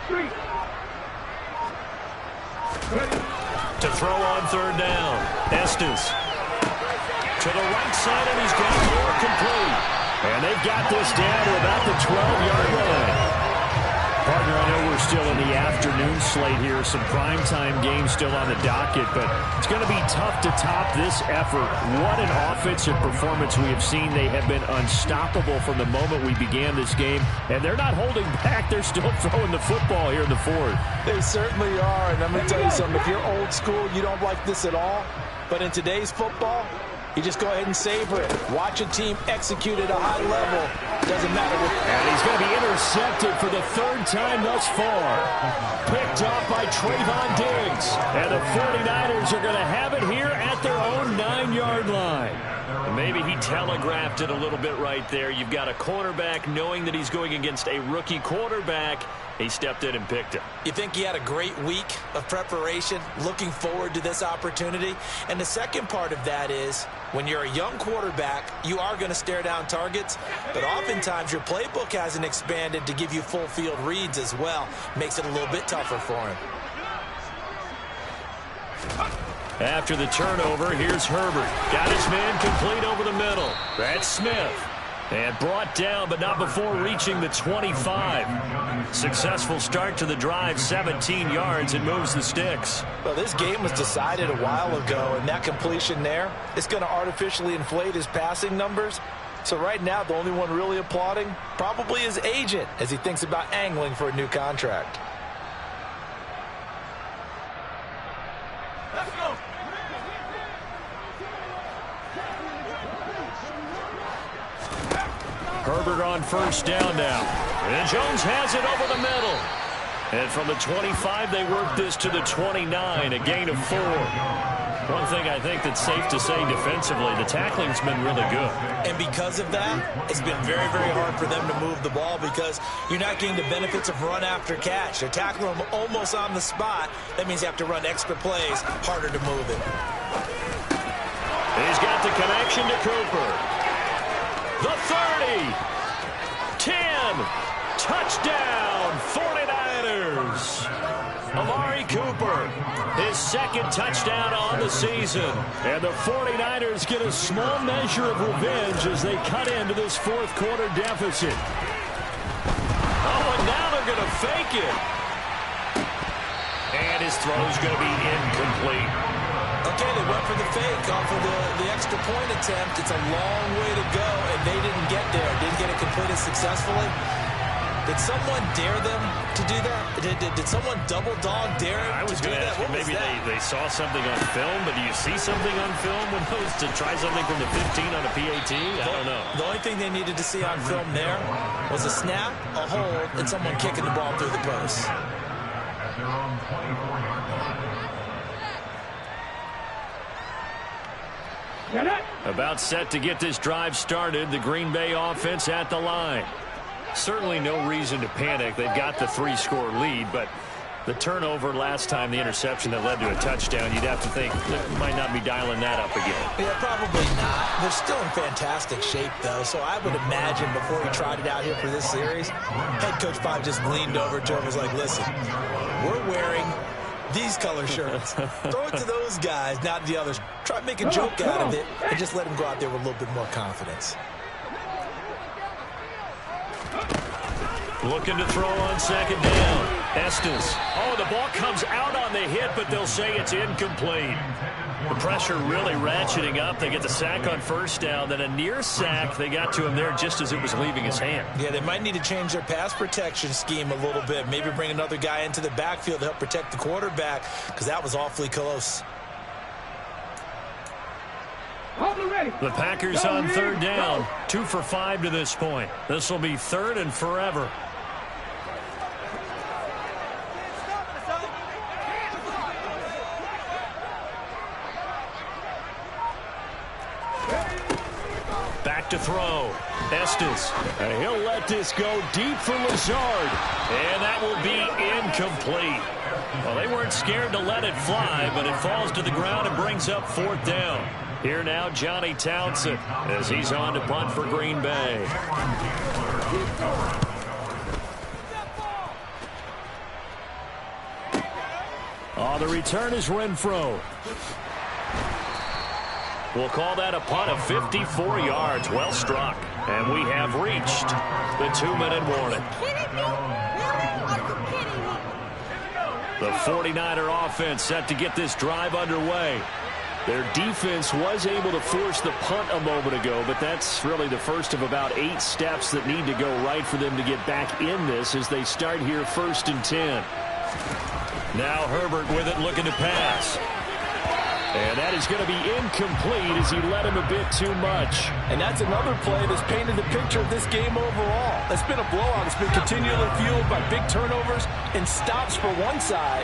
To throw on third down. Estes. To the right side, and he's got more complete. And they've got this down to about the 12-yard line. Partner, I know we're still in the afternoon slate here. Some primetime games still on the docket, but it's going to be tough to top this effort. What an offensive performance we have seen. They have been unstoppable from the moment we began this game, and they're not holding back. They're still throwing the football here in the fourth. They certainly are, and I'm going to tell you something. If you're old school, you don't like this at all. But in today's football, you just go ahead and savor it. Watch a team execute at a high level. Doesn't matter what. And he's going to be intercepted for the third time thus far. Picked up by Trayvon Diggs. And the 49ers are going to have it here at their own 9-yard line. And maybe he telegraphed it a little bit right there. You've got a cornerback knowing that he's going against a rookie quarterback. He stepped in and picked him. You think he had a great week of preparation, looking forward to this opportunity? And the second part of that is, when you're a young quarterback, you are going to stare down targets, but oftentimes your playbook hasn't expanded to give you full field reads as well. Makes it a little bit tougher for him. After the turnover, here's Herbert. Got his man complete over the middle. That's Smith. And brought down, but not before reaching the 25. Successful start to the drive, 17 yards, and moves the sticks. Well, this game was decided a while ago, and that completion there is going to artificially inflate his passing numbers. So right now, the only one really applauding probably his agent as he thinks about angling for a new contract. Let's go. Herbert on first down now. And Jones has it over the middle. And from the 25, they work this to the 29, a gain of 4. One thing I think that's safe to say defensively, the tackling's been really good. And because of that, it's been very, very hard for them to move the ball because you're not getting the benefits of run after catch. They're tackling them almost on the spot. That means you have to run extra plays, harder to move it. He's got the connection to Cooper. The 30, 10, touchdown, 49ers. Amari Cooper, his second touchdown on the season. And the 49ers get a small measure of revenge as they cut into this fourth quarter deficit. Oh, and now they're going to fake it. And his throw's going to be incomplete. Okay, they went for the fake off of the extra point attempt. It's a long way to go, and they didn't get there. Didn't get it completed successfully. Did someone dare them to do that? Did someone double dog dare him I was going to ask you, maybe they saw something on film, but do you see something on film when those to try something from the 15 on a PAT? I don't know. The only thing they needed to see on film there was a snap, a hold, and someone kicking the ball through the post. About set to get this drive started, the Green Bay offense at the line. Certainly no reason to panic. They've got the 3-score lead, but the turnover last time, the interception that led to a touchdown, you'd have to think they might not be dialing that up again. Yeah, probably not. They're still in fantastic shape, though, so I would imagine before he tried it out here for this series, head coach Bob just leaned over to him and was like, listen, we're wearing these color shirts. Throw it to those guys, not the others. Try to make a joke out of it and just let them go out there with a little bit more confidence. Looking to throw on second down. Estes. Oh, the ball comes out on the hit, but they'll say it's incomplete. The pressure really ratcheting up. They get the sack on first down, then a near sack. They got to him there just as it was leaving his hand. Yeah, they might need to change their pass protection scheme a little bit. Maybe bring another guy into the backfield to help protect the quarterback because that was awfully close. The Packers on third down. 2 for 5 to this point. This will be third and forever. Back to throw. Estes. And he'll let this go deep for Lazard. And that will be incomplete. Well, they weren't scared to let it fly, but it falls to the ground and brings up 4th down. Here now, Johnny Townsend, as he's on to punt for Green Bay. Oh, the return is Renfro. We'll call that a punt of 54 yards. Well struck. And we have reached the 2-minute warning. The 49er offense set to get this drive underway. Their defense was able to force the punt a moment ago, but that's really the first of about 8 steps that need to go right for them to get back in this as they start here 1st and 10. Now Herbert with it, looking to pass. And that is going to be incomplete as he led him a bit too much. And that's another play that's painted the picture of this game overall. It's been a blowout. It's been continually fueled by big turnovers and stops for one side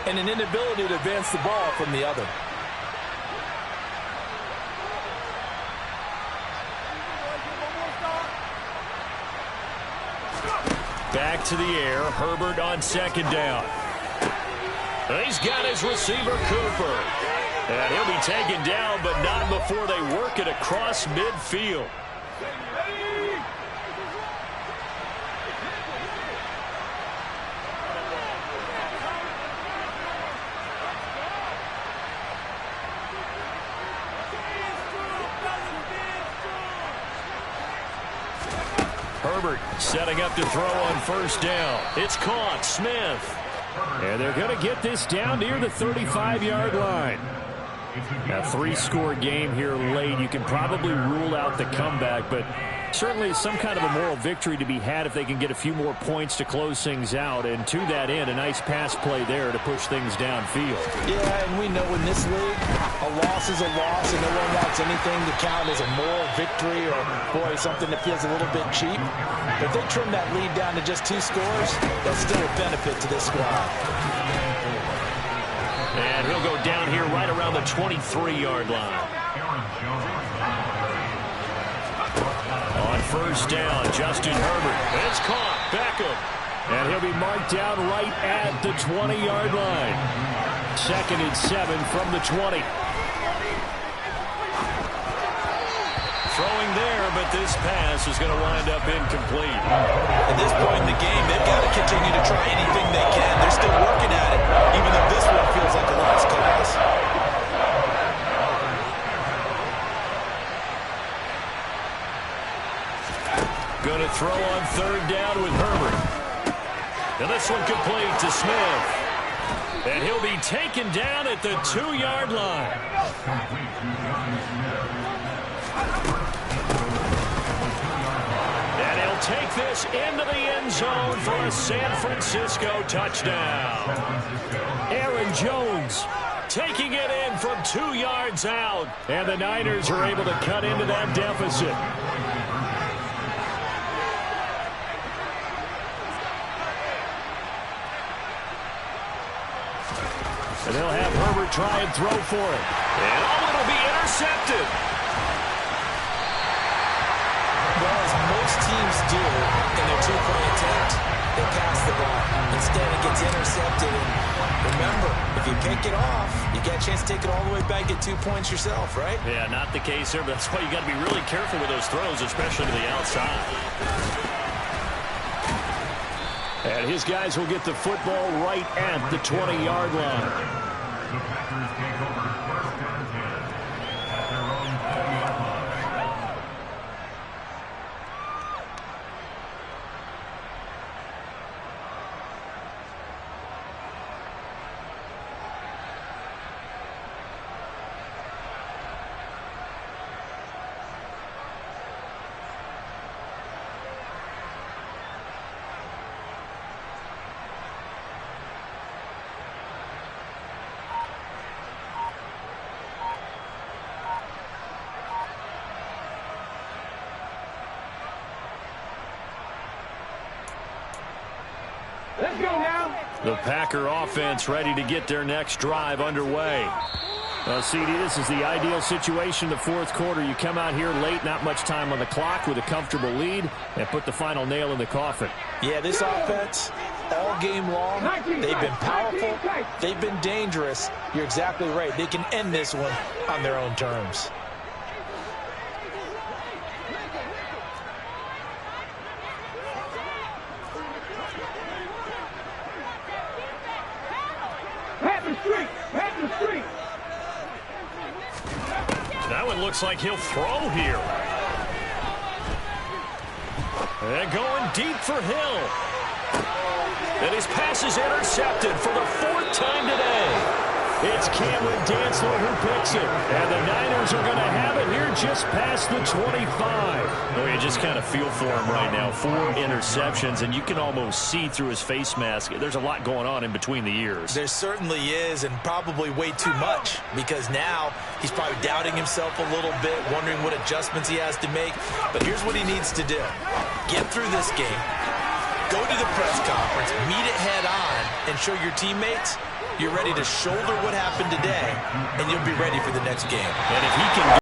and an inability to advance the ball from the other. Back to the air. Herbert on 2nd down. He's got his receiver, Cooper. And he'll be taken down, but not before they work it across midfield. Herbert setting up to throw on 1st down. It's caught. Smith. And they're going to get this down near the 35-yard line. A 3-score game here late. You can probably rule out the comeback, but certainly some kind of a moral victory to be had if they can get a few more points to close things out. And to that end, a nice pass play there to push things downfield. Yeah, and we know in this league, a loss is a loss, and no one wants anything to count as a moral victory or, boy, something that feels a little bit cheap. But if they trim that lead down to just 2 scores, that's still a benefit to this squad. And he'll go down here right around the 23-yard line. On 1st down, Justin Herbert. It's caught. Beckham. And he'll be marked down right at the 20-yard line. 2nd and 7 from the 20. Throwing there, but this pass is going to wind up incomplete. At this point in the game, they've got to continue to try anything they can. They're still working at it, even though this one feels like a lost cause. Going to throw on 3rd down with Herbert. And this one complete to Smith. And he'll be taken down at the 2-yard line. And he'll take this into the end zone for a San Francisco touchdown. Aaron Jones taking it in from 2 yards out. And the Niners are able to cut into that deficit. And they'll have Herbert try and throw for it. And it'll be intercepted. Well, as most teams do in their 2-point attempt, they pass the ball. Instead, it gets intercepted. And remember, if you pick it off, you get a chance to take it all the way back, get 2 points yourself, right? Yeah, not the case here, but that's why you got to be really careful with those throws, especially to the outside. And his guys will get the football right at the 20-yard line. Let's go now. The Packer offense ready to get their next drive underway. CD, this is the ideal situation, the fourth quarter. You come out here late, not much time on the clock with a comfortable lead, and put the final nail in the coffin. Yeah, this offense, all game long, they've been powerful, they've been dangerous. You're exactly right. They can end this one on their own terms. That one looks like he'll throw here. And going deep for Hill. And his pass is intercepted for the fourth time today. It's Cameron Dantzler who picks it. And the Niners are going to have it here just past the 25. Oh, you just kind of feel for him right now. 4 interceptions, and you can almost see through his face mask. There's a lot going on in between the ears. There certainly is, and probably way too much, because now he's probably doubting himself a little bit, wondering what adjustments he has to make. But here's what he needs to do. Get through this game, go to the press conference, meet it head on, and show your teammates you're ready to shoulder what happened today, and you'll be ready for the next game. And if he can